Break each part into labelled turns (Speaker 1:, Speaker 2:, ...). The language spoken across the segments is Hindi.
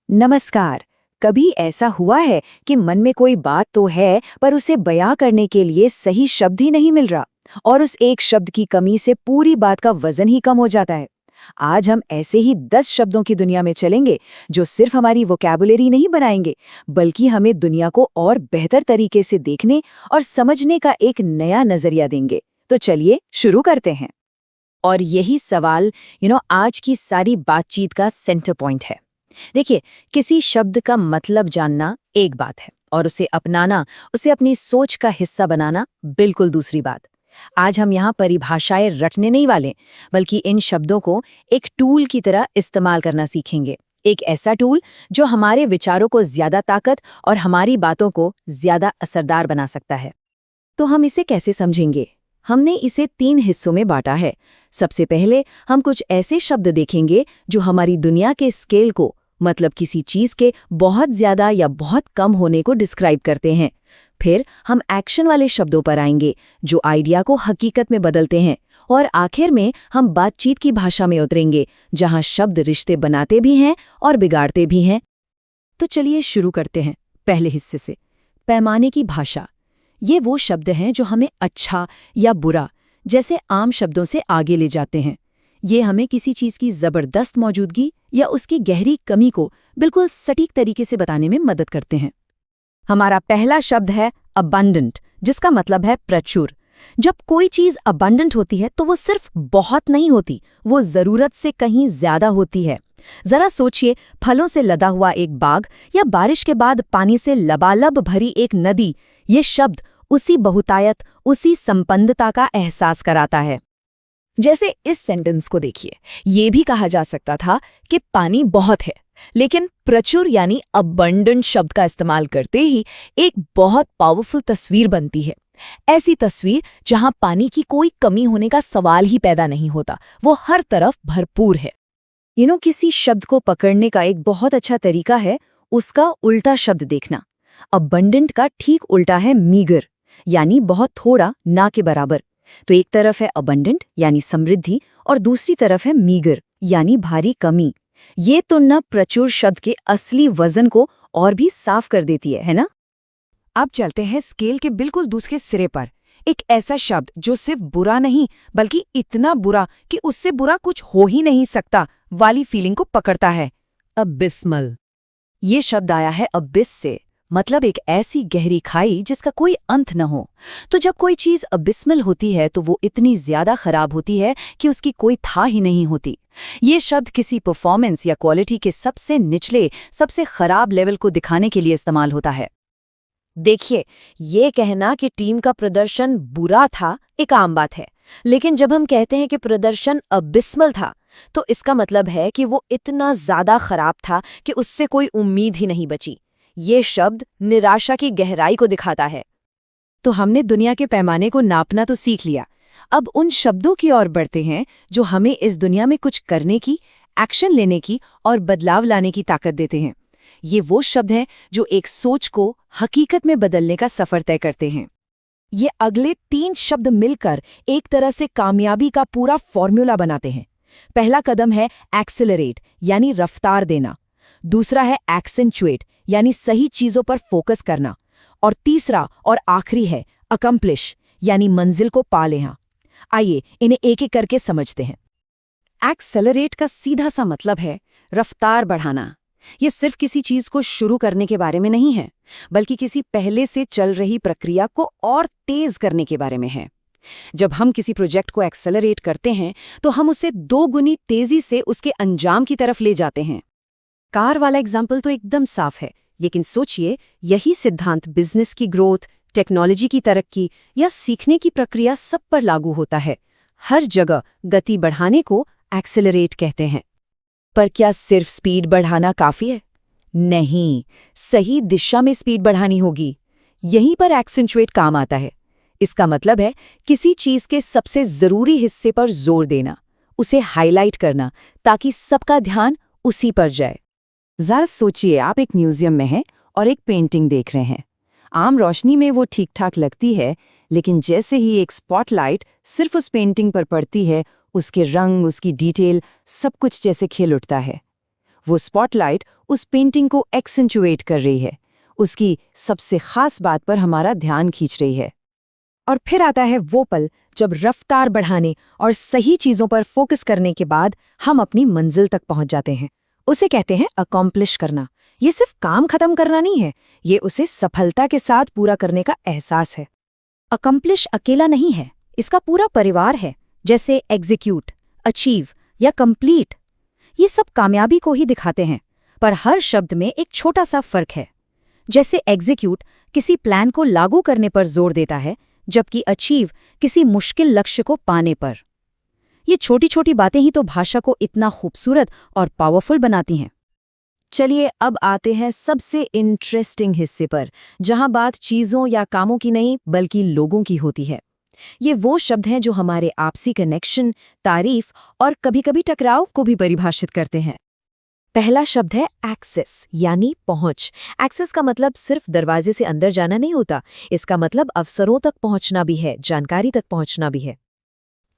Speaker 1: नमस्कार। कभी ऐसा हुआ है कि मन में कोई बात तो है पर उसे बयां करने के लिए सही शब्द ही नहीं मिल रहा और उस एक शब्द की कमी से पूरी बात का वजन ही कम हो जाता है। आज हम ऐसे ही 10 शब्दों की दुनिया में चलेंगे जो सिर्फ हमारी वोकैबुलरी नहीं बनाएंगे बल्कि हमें दुनिया को और बेहतर तरीके से देखने और समझने का एक नया नजरिया देंगे। तो चलिए शुरू करते हैं। और यही सवाल आज की सारी बातचीत का सेंटर पॉइंट है। देखिए, किसी शब्द का मतलब जानना एक बात है और उसे अपनाना, उसे अपनी सोच का हिस्सा बनाना बिल्कुल दूसरी बात। आज हम यहाँ परिभाषाएं रटने नहीं वाले, बल्कि इन शब्दों को एक टूल की तरह इस्तेमाल करना सीखेंगे। एक ऐसा टूल जो हमारे विचारों को ज्यादा ताकत और हमारी बातों को ज्यादा असरदार बना सकता है। तो हम इसे कैसे समझेंगे? हमने इसे 3 हिस्सों में बांटा है। सबसे पहले हम कुछ ऐसे शब्द देखेंगे जो हमारी दुनिया के स्केल को, मतलब किसी चीज के बहुत ज्यादा या बहुत कम होने को डिस्क्राइब करते हैं। फिर हम एक्शन वाले शब्दों पर आएंगे जो आइडिया को हकीकत में बदलते हैं। और आखिर में हम बातचीत की भाषा में उतरेंगे जहां शब्द रिश्ते बनाते भी हैं और बिगाड़ते भी हैं। तो चलिए शुरू करते हैं पहले हिस्से से, पैमाने की भाषा। ये वो शब्द हैं जो हमें अच्छा या बुरा जैसे आम शब्दों से आगे ले जाते हैं। ये हमें किसी चीज की जबरदस्त मौजूदगी या उसकी गहरी कमी को बिल्कुल सटीक तरीके से बताने में मदद करते हैं। हमारा पहला शब्द है अबंडेंट, जिसका मतलब है प्रचुर। जब कोई चीज अबंडेंट होती है तो वो सिर्फ बहुत नहीं होती, वो जरूरत से कहीं ज्यादा होती है। जरा सोचिए, फलों से लदा हुआ एक बाग या बारिश के बाद पानी से लबालब भरी एक नदी। ये शब्द उसी बहुतायत, उसी संपन्नता का एहसास कराता है। जैसे इस सेंटेंस को देखिए, ये भी कहा जा सकता था कि पानी बहुत है, लेकिन प्रचुर यानी अबंडेंट शब्द का इस्तेमाल करते ही एक बहुत पावरफुल तस्वीर बनती है। ऐसी तस्वीर जहां पानी की कोई कमी होने का सवाल ही पैदा नहीं होता, वो हर तरफ भरपूर है। किसी शब्द को पकड़ने का एक बहुत अच्छा तरीका है उसका उल्टा शब्द देखना। अबंडेंट का ठीक उल्टा है मीगर, यानी बहुत थोड़ा, ना के बराबर। तो एक तरफ है अबंडेंट यानी समृद्धि और दूसरी तरफ है मीगर यानी भारी कमी। ये तुलना प्रचुर शब्द के असली वजन को और भी साफ कर देती है ना? अब चलते हैं स्केल के बिल्कुल दूसरे सिरे पर। एक ऐसा शब्द जो सिर्फ बुरा नहीं बल्कि इतना बुरा कि उससे बुरा कुछ हो ही नहीं सकता वाली फीलिंग को पकड़ता है। अबिस्मल। ये शब्द आया है अबिस से, मतलब एक ऐसी गहरी खाई जिसका कोई अंत न हो। तो जब कोई चीज अबिस्मल होती है तो वो इतनी ज्यादा खराब होती है कि उसकी कोई था ही नहीं होती। ये शब्द किसी परफॉर्मेंस या क्वालिटी के सबसे निचले, सबसे खराब लेवल को दिखाने के लिए इस्तेमाल होता है। देखिए, ये कहना कि टीम का प्रदर्शन बुरा था एक आम बात है, लेकिन जब हम कहते हैं कि प्रदर्शन अबिस्मल था तो इसका मतलब है कि वो इतना ज्यादा खराब था कि उससे कोई उम्मीद ही नहीं बची। ये शब्द निराशा की गहराई को दिखाता है। तो हमने दुनिया के पैमाने को नापना तो सीख लिया। अब उन शब्दों की ओर बढ़ते हैं जो हमें इस दुनिया में कुछ करने की, एक्शन लेने की और बदलाव लाने की ताकत देते हैं। ये वो शब्द हैं जो एक सोच को हकीकत में बदलने का सफर तय करते हैं। ये अगले 3 शब्द मिलकर एक तरह से कामयाबी का पूरा फॉर्मूला बनाते हैं। पहला कदम है एक्सेलरेट यानी रफ्तार देना, दूसरा है एक्सेंचुएट यानी सही चीजों पर फोकस करना, और तीसरा और आखिरी है अकम्प्लिश यानी मंजिल को पा लेना। आइए इन्हें एक एक करके समझते हैं। एक्सेलरेट का सीधा सा मतलब है रफ्तार बढ़ाना। ये सिर्फ किसी चीज को शुरू करने के बारे में नहीं है, बल्कि किसी पहले से चल रही प्रक्रिया को और तेज करने के बारे में है। जब हम किसी प्रोजेक्ट को एक्सेलरेट करते हैं तो हम उसे 2 गुनी तेजी से उसके अंजाम की तरफ ले जाते हैं। कार वाला एग्जाम्पल तो एकदम साफ है, लेकिन सोचिए, यही सिद्धांत बिजनेस की ग्रोथ, टेक्नोलॉजी की तरक्की या सीखने की प्रक्रिया सब पर लागू होता है। हर जगह गति बढ़ाने को एक्सेलरेट कहते हैं। पर क्या सिर्फ स्पीड बढ़ाना काफी है? नहीं, सही दिशा में स्पीड बढ़ानी होगी। यहीं पर एक्सेंचुएट काम आता है। इसका मतलब है किसी चीज के सबसे जरूरी हिस्से पर जोर देना, उसे हाईलाइट करना ताकि सबका ध्यान उसी पर जाए। जरा सोचिए, आप एक म्यूजियम में हैं और एक पेंटिंग देख रहे हैं। आम रोशनी में वो ठीक ठाक लगती है, लेकिन जैसे ही एक स्पॉटलाइट सिर्फ उस पेंटिंग पर पड़ती है, उसके रंग, उसकी डिटेल, सब कुछ जैसे खिल उठता है। वो स्पॉटलाइट उस पेंटिंग को एक्सेंचुएट कर रही है, उसकी सबसे खास बात पर हमारा ध्यान खींच रही है। और फिर आता है वो पल जब रफ्तार बढ़ाने और सही चीजों पर फोकस करने के बाद हम अपनी मंजिल तक पहुंच जाते हैं। उसे कहते हैं अकॉम्प्लिश करना। ये सिर्फ काम खत्म करना नहीं है, ये उसे सफलता के साथ पूरा करने का एहसास है। अकम्प्लिश अकेला नहीं है, इसका पूरा परिवार है, जैसे एग्जीक्यूट, अचीव या कंप्लीट। ये सब कामयाबी को ही दिखाते हैं, पर हर शब्द में एक छोटा सा फर्क है। जैसे एग्जीक्यूट किसी प्लान को लागू करने पर जोर देता है, जबकि अचीव किसी मुश्किल लक्ष्य को पाने पर। ये छोटी छोटी बातें ही तो भाषा को इतना खूबसूरत और पावरफुल बनाती हैं। चलिए अब आते हैं सबसे इंटरेस्टिंग हिस्से पर, जहां बात चीजों या कामों की नहीं बल्कि लोगों की होती है। ये वो शब्द हैं जो हमारे आपसी कनेक्शन, तारीफ और कभी-कभी टकराव को भी परिभाषित करते हैं। पहला शब्द है एक्सेस, यानी पहुंच। एक्सेस का मतलब सिर्फ दरवाजे से अंदर जाना नहीं होता, इसका मतलब अवसरों तक पहुंचना भी है, जानकारी तक पहुंचना भी है।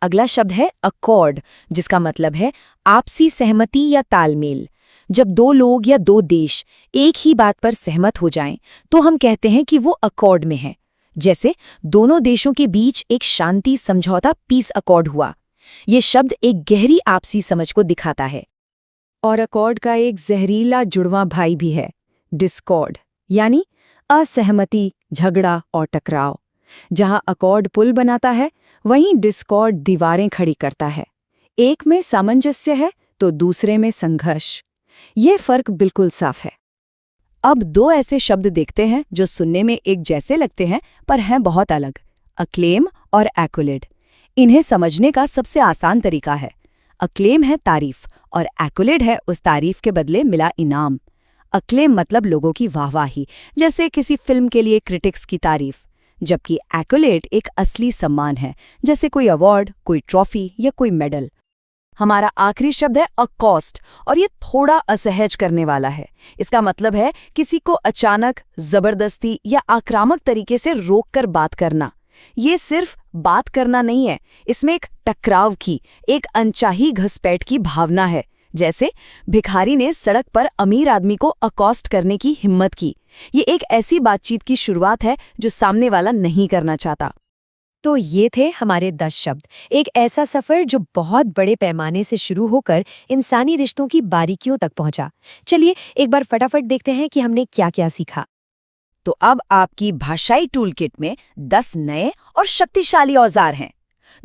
Speaker 1: अगला शब्द है अकॉर्ड, जिसका मतलब है आपसी सहमति या तालमेल। जब दो लोग या दो देश एक ही बात पर सहमत हो जाएं, तो हम कहते हैं कि वो अकॉर्ड में है। जैसे दोनों देशों के बीच एक शांति समझौता पीस अकॉर्ड हुआ। ये शब्द एक गहरी आपसी समझ को दिखाता है। और अकॉर्ड का एक जहरीला जुड़वां भाई भी है, डिस्कॉर्ड, यानी असहमति, झगड़ा और टकराव। जहां अकॉर्ड पुल बनाता है, वहीं डिस्कॉर्ड दीवारें खड़ी करता है। एक में सामंजस्य है तो दूसरे में संघर्ष। ये फर्क बिल्कुल साफ है। अब दो ऐसे शब्द देखते हैं जो सुनने में एक जैसे लगते हैं पर हैं बहुत अलग, अक्लेम और एक्कोलेड। इन्हें समझने का सबसे आसान तरीका है। अक्लेम है तारीफ और एक्कोलेड है उस तारीफ के बदले मिला इनाम। अक्लेम मतलब लोगों की वाहवाही, जैसे किसी फिल्म के लिए क्रिटिक्स की तारीफ, जबकि एक्कोलेड एक असली सम्मान है, जैसे कोई अवार्ड, कोई ट्रॉफी या कोई मेडल। हमारा आखिरी शब्द है अकॉस्ट, और ये थोड़ा असहज करने वाला है। इसका मतलब है किसी को अचानक, जबरदस्ती या आक्रामक तरीके से रोककर बात करना। ये सिर्फ बात करना नहीं है, इसमें एक टकराव की, एक अनचाही घुसपैठ की भावना है। जैसे भिखारी ने सड़क पर अमीर आदमी को अकॉस्ट करने की हिम्मत की। ये एक ऐसी बातचीत की शुरुआत है जो सामने वाला नहीं करना चाहता। तो ये थे हमारे 10 शब्द, एक ऐसा सफर जो बहुत बड़े पैमाने से शुरू होकर इंसानी रिश्तों की बारीकियों तक पहुंचा। चलिए एक बार फटाफट देखते हैं कि हमने क्या क्या सीखा। तो अब आपकी भाषाई टूलकिट में 10 नए और शक्तिशाली औजार हैं।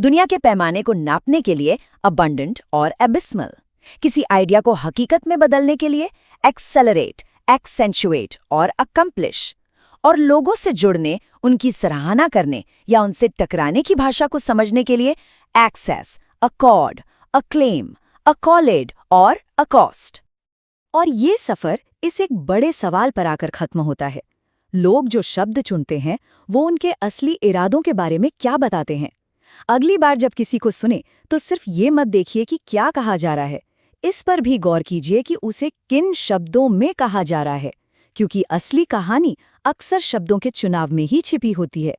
Speaker 1: दुनिया के पैमाने को नापने के लिए अबंडेंट और एबिस्मल, किसी आइडिया को हकीकत में बदलने के लिए एक्सेलरेट, एक्सेंचुएट और अकम्प्लिश, और लोगों से जुड़ने, उनकी सराहना करने या उनसे टकराने की भाषा को समझने के लिए एक्सेस, अकॉर्ड, अक्लेम, अकॉलेड और अकॉस्ट। और ये सफर इस एक बड़े सवाल पर आकर खत्म होता है, लोग जो शब्द चुनते हैं वो उनके असली इरादों के बारे में क्या बताते हैं। अगली बार जब किसी को सुने तो सिर्फ ये मत देखिए कि क्या कहा जा रहा है, इस पर भी गौर कीजिए कि उसे किन शब्दों में कहा जा रहा है, क्योंकि असली कहानी अक्सर शब्दों के चुनाव में ही छिपी होती है।